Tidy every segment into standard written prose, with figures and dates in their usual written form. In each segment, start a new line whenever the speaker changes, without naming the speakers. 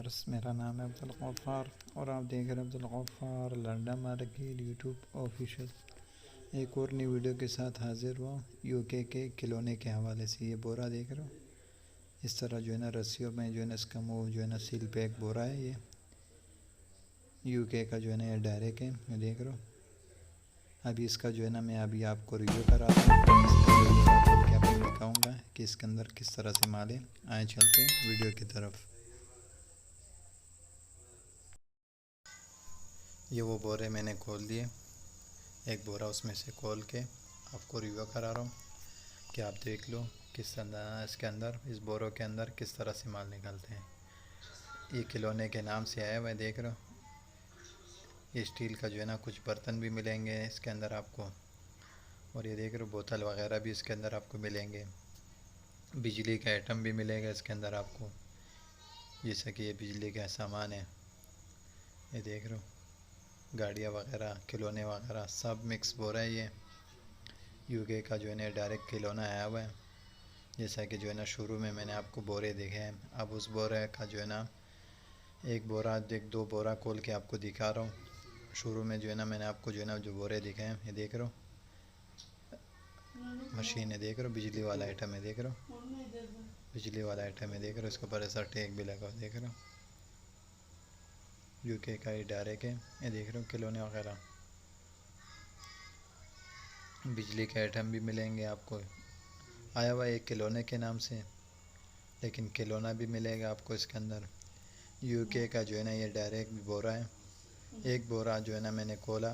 Viewers, मेरा नाम है अब्दुल गफ्फार और आप देख रहे हैं Abdul Gaffar London market YouTube official. एक और नई वीडियो के साथ हाजिर हुआ यूके के खिलौने के हवाले से। ये बोरा देख रहे हो, इस तरह जो है ना रस्सियों में जो है ना इसका मुँह जो है ना सील पैक बोरा है। ये यूके का जो है ना ये डायरेक्ट है, ये देख रहे हो। अभी इसका जो है ना मैं अभी आपको रिव्यू कराता हूँ, इसका बोरा खोल के आपको दिखाऊँगा कि इसके अंदर किस तरह से माल है। आए चलते हैं वीडियो की तरफ। ये वो बोरे मैंने खोल दिए, एक बोरा उसमें से खोल के आपको रिव्यू करा रहा हूँ कि आप देख लो किस तरह इसके अंदर, इस बोरों के अंदर किस तरह से माल निकलते हैं। ये खिलौने के नाम से आया हुआ है, देख रहे हो। ये स्टील का जो है ना कुछ बर्तन भी मिलेंगे इसके अंदर आपको, और ये देख रहे हो बोतल वगैरह भी इसके अंदर आपको मिलेंगे। बिजली का आइटम भी मिलेगा इसके अंदर आपको, जैसे कि ये बिजली का सामान है। ये देख रहे हो गाड़ियाँ वगैरह, खिलौने वगैरह सब मिक्स बोरा है। ये यूके का जो है ना डायरेक्ट खिलौना आया हुआ है। जैसा कि जो है ना शुरू में मैंने आपको बोरे दिखे हैं, अब उस बोरे का जो है ना एक बोरा दो बोरा खोल के आपको दिखा रहा हूँ। शुरू में जो है ना मैंने आपको जो है ना जो बोरे दिखे हैं, ये देख रहे हो मशीन है, देख रहे हो बिजली वाला आइटम है, देख रहे हो बिजली वाला आइटम है, देख रहे हो इसके ऊपर ऐसा टैग भी लगा हुआ, देख रहे हो यूके का ये डायरेक्ट है। ये देख रहे हो खिलौने वगैरह, बिजली के आइटम भी मिलेंगे आपको। आया हुआ एक खिलौने के नाम से, लेकिन खिलौना भी मिलेगा आपको इसके अंदर। यूके का जो है ना ये डायरेक्ट बोरा है। एक बोरा जो है ना मैंने खोला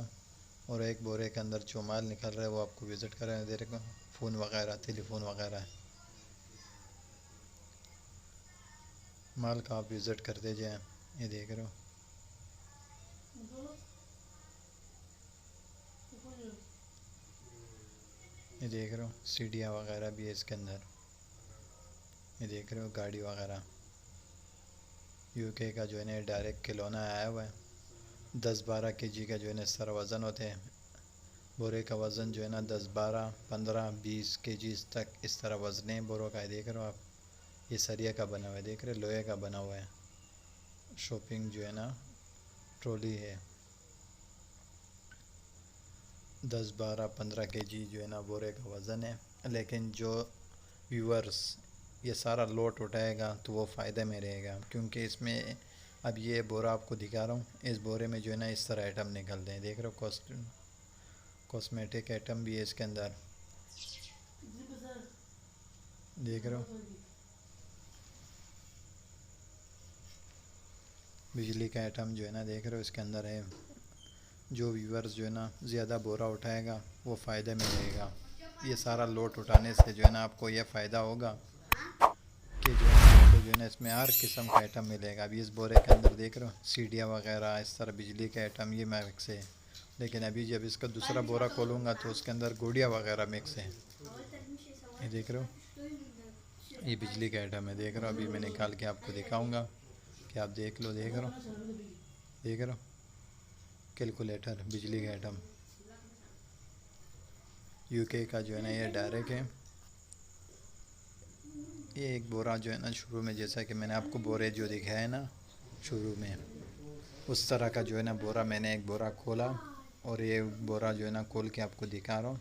और एक बोरे के अंदर जो माल निकल रहा है वो आपको विज़िट कर रहे हैं। देख रहे फ़ोन वगैरह, टेलीफोन वगैरह है। माल का आप विज़िट करते जाएँ। ये देख रहे हो ये देख रहे हो सीढ़ियाँ वगैरह भी है इसके अंदर। ये देख रहे हो गाड़ी वगैरह। यूके का जो है ना डायरेक्ट खिलौना आया हुआ है। 10-12 केजी का जो है ना इस तरह वज़न होते हैं। बोरे का वज़न जो है ना 10, 12, 15, 20 केजी तक इस तरह वज़न है बोरों का। देख रहे हो आप, ये सरिया का बना हुआ है, देख रहे हो लोहे का बना हुआ है। शॉपिंग जो है ना ट्रॉली है। 10, 12, 15 केजी जो है ना बोरे का वज़न है। लेकिन जो व्यूअर्स ये सारा लोड उठाएगा तो वो फ़ायदे में रहेगा, क्योंकि इसमें अब ये बोरा आपको दिखा रहा हूँ, इस बोरे में जो है ना इस तरह आइटम निकलते हैं। देख रहे हो कॉस्मेटिक आइटम भी है इसके अंदर, देख रहे हो बिजली का आइटम जो है ना, देख रहे हो इसके अंदर है। जो व्यूअर्स जो है ना ज़्यादा बोरा उठाएगा वो फ़ायदे में रहेगा। ये सारा लोड उठाने से जो है ना आपको ये फ़ायदा होगा कि जो है आपको जो है ना इसमें हर किस्म का आइटम मिलेगा। अभी इस बोरे के अंदर देख रहे हो सीढ़ियाँ वगैरह, इस तरह बिजली के आइटम ये मिक्स है। लेकिन अभी जब इसका दूसरा बोरा खोलूँगा तो उसके अंदर गुड़िया वगैरह मिक्स है। ये देख रहे हो ये बिजली का आइटम है, देख रहे हो। अभी मैं निकाल के आपको दिखाऊँगा कि आप देख लो। देख रहे हो कैलकुलेटर बिजली का आइटम यूके का जो है ना ये डायरेक्ट है। ये एक बोरा जो है ना शुरू में, जैसा कि मैंने आपको बोरे जो दिखाया है ना शुरू में, उस तरह का जो है ना बोरा मैंने एक बोरा खोला और ये बोरा जो है ना खोल के आपको दिखा रहा हूँ।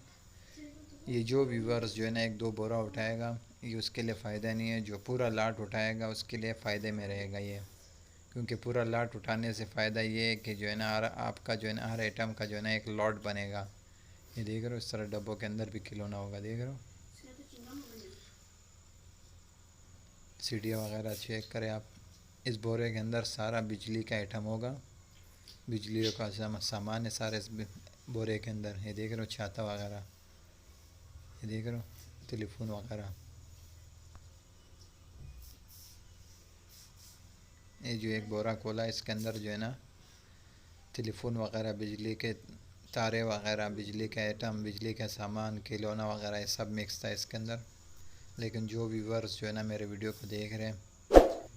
ये जो व्यूअर्स जो है ना 1-2 बोरा उठाएगा ये उसके लिए फ़ायदा नहीं है, जो पूरा लाट उठाएगा उसके लिए फ़ायदे में रहेगा ये। क्योंकि पूरा लाट उठाने से फ़ायदा ये है कि जो है ना हर आपका जो है ना हर आइटम का जो है ना एक लॉट बनेगा। ये देख रहे हो इस तरह डब्बों के अंदर भी खिलौना होगा, देख रहे हो। सीढ़ियाँ वगैरह चेक करें आप। इस बोरे के अंदर सारा बिजली का आइटम होगा, बिजली का सामान है सारे इस बोरे के अंदर। ये देख रहे हो छाता वगैरह, ये देख रहे हो टेलीफोन वगैरह। ये जो एक बोरा खोला इसके अंदर जो है ना टेलीफोन वगैरह, बिजली के तारे वगैरह, बिजली के आइटम, बिजली का सामान, खिलौना वगैरह ये सब मिक्स था इसके अंदर। लेकिन जो व्यूअर्स जो है ना मेरे वीडियो को देख रहे हैं,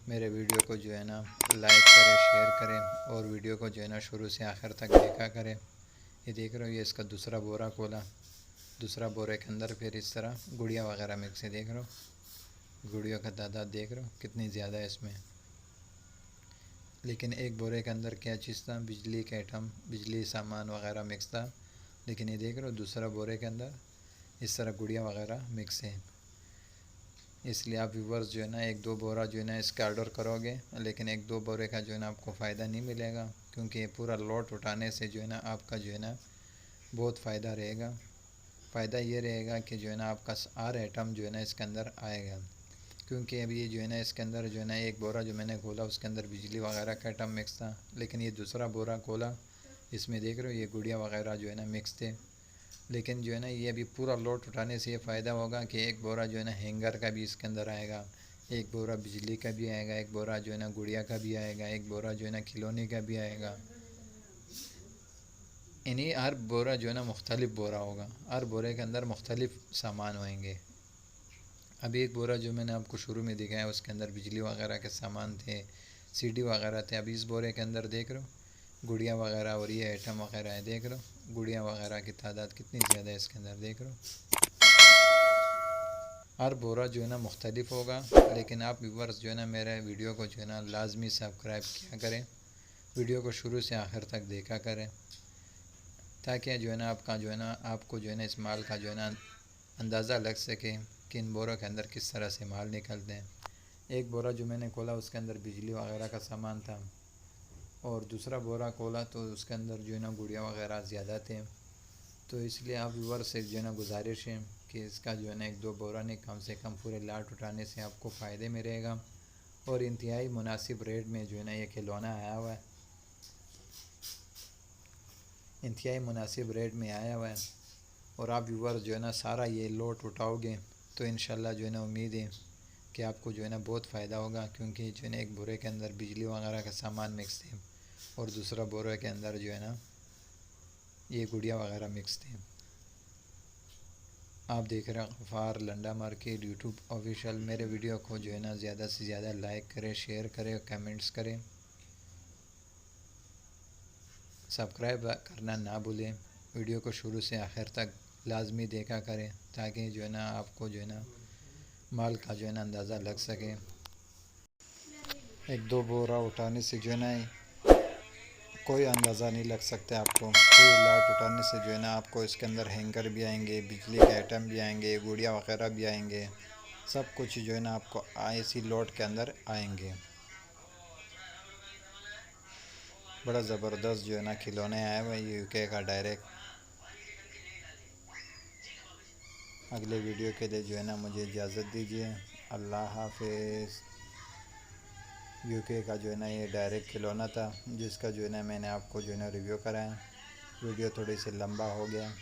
मेरे वीडियो को जो है ना लाइक करें, शेयर करें और वीडियो को जो है ना शुरू से आखिर तक देखा करें। ये देख रहे हो ये इसका दूसरा बोरा खोला, दूसरा बोरे के अंदर फिर इस तरह गुड़िया वगैरह मिक्स है। देख रहे हो गुड़ियों का तादाद देख रहे हो कितनी ज़्यादा है इसमें। लेकिन एक बोरे के अंदर क्या चीज़ था, बिजली के आइटम, बिजली सामान वगैरह मिक्स था। लेकिन ये देख रहे हो दूसरा बोरे के अंदर इस तरह गुड़िया वगैरह मिक्स है। इसलिए आप व्यूवर्स जो है ना एक दो बोरा जो है ना इसका ऑर्डर करोगे, लेकिन एक दो बोरे का जो है ना आपको फ़ायदा नहीं मिलेगा, क्योंकि ये पूरा लॉट उठाने से जो है ना आपका जो है ना बहुत फ़ायदा रहेगा। फ़ायदा ये रहेगा कि जो है ना आपका हर आइटम जो है ना इसके अंदर आएगा, क्योंकि अभी ये जो है ना इसके अंदर जो है ना एक बोरा जो मैंने खोला उसके अंदर बिजली वगैरह का आइटम मिक्स था। लेकिन ये दूसरा बोरा खोला, इसमें देख रहे हो ये गुड़िया वगैरह जो है ना मिक्स थे। लेकिन जो है ना ये अभी पूरा लोड उठाने से ये फ़ायदा होगा कि एक बोरा जो है ना हैंगर का भी इसके अंदर आएगा, एक बोरा बिजली का भी आएगा, एक बोरा जो है ना गुड़िया का भी आएगा, एक बोरा जो है ना खिलौने का भी आएगा। इन्हीं हर बोरा जो है ना मुख्तलिफ बोरा होगा, हर बोरे के अंदर मुख्तलिफ सामान होंगे। अभी एक बोरा जो मैंने आपको शुरू में दिखाया उसके अंदर बिजली वगैरह के सामान थे, सीडी वगैरह थे। अभी इस बोरे के अंदर देख रहे हो गुड़िया वगैरह और ये आइटम वगैरह है। देख रहे हो गुड़िया वगैरह की तादाद कितनी ज़्यादा है इसके अंदर, देख रहे हो। हर बोरा जो है ना मुख्तलिफ होगा। लेकिन आप व्यूवर्स जो है ना मेरे वीडियो को जो है ना लाजमी सब्सक्राइब किया करें, वीडियो को शुरू से आखिर तक देखा करें, ताकि जो है ना आपका जो है ना आपको जो है ना इस माल का जो है ना अंदाज़ा लग सके कि इन बोरों के अंदर किस तरह से माल निकलते हैं। एक बोरा जो मैंने खोला उसके अंदर बिजली वगैरह का सामान था, और दूसरा बोरा खोला तो उसके अंदर जो है ना गुड़िया वगैरह ज़्यादा थे। तो इसलिए आप व्यूवर से जो है ना गुजारिश है कि इसका जो है ना एक दो बोरा नहीं कम से कम पूरे लाट उठाने से आपको फ़ायदे में रहेगा। और इंतहाई मुनासिब रेट में जो है ना ये खिलौना आया हुआ है, इंतहाई मुनासिब रेट में आया हुआ है। और आप व्यूवर जो है ना सारा ये लोट उठाओगे तो इंशाल्लाह जो है ना उम्मीद है कि आपको जो है ना बहुत फ़ायदा होगा, क्योंकि जो है ना एक बोरे के अंदर बिजली वगैरह का सामान मिक्स थे और दूसरा बोरे के अंदर जो है ना ये गुड़िया वगैरह मिक्स थे। आप देख रहे हैं Gaffar London market YouTube official. मेरे वीडियो को जो है ना ज़्यादा से ज़्यादा लाइक करें, शेयर करें, कमेंट्स करें, सब्सक्राइब करना ना भूलें। वीडियो को शुरू से आखिर तक लाजमी देखा करें, ताकि जो है ना आपको जो है ना माल का जो है ना अंदाज़ा लग सके। एक दो बोरा उठाने से जो है ना कोई अंदाज़ा नहीं लग सकता आपको। पूरी लाट उठाने से जो है ना आपको इसके अंदर हैंगर भी आएंगे, बिजली के आइटम भी आएंगे, गुड़िया वगैरह भी आएंगे, सब कुछ जो है ना आपको इसी लोट के अंदर आएंगे। बड़ा ज़बरदस्त जो है ना खिलौने आए हुए हैं यूके का डायरेक्ट। अगले वीडियो के लिए जो है ना मुझे इजाज़त दीजिए। अल्लाह हाफिज़। यूके का जो है ना ये डायरेक्ट खिलौना था, जिसका जो है ना मैंने आपको जो है ना रिव्यू कराया। वीडियो थोड़ी सी लंबा हो गया,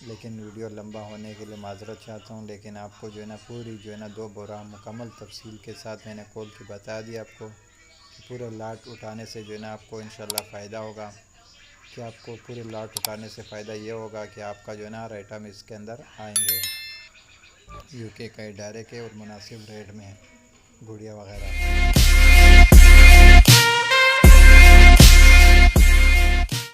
लेकिन वीडियो लंबा होने के लिए माज़रत चाहता हूँ। लेकिन आपको जो है ना पूरी जो है ना दो बोरा मुकम्मल तफसील के साथ मैंने खोल के बता दिया आपको कि पूरे लाट उठाने से जो है ना आपको इंशाल्लाह फ़ायदा होगा। कि आपको पूरे लाट उठाने से फ़ायदा ये होगा कि आपका जो है ना हर आइटम इसके अंदर आएंगे। यूके का डायरेक्ट है और मुनासिब रेट में है गुड़िया वगैरह।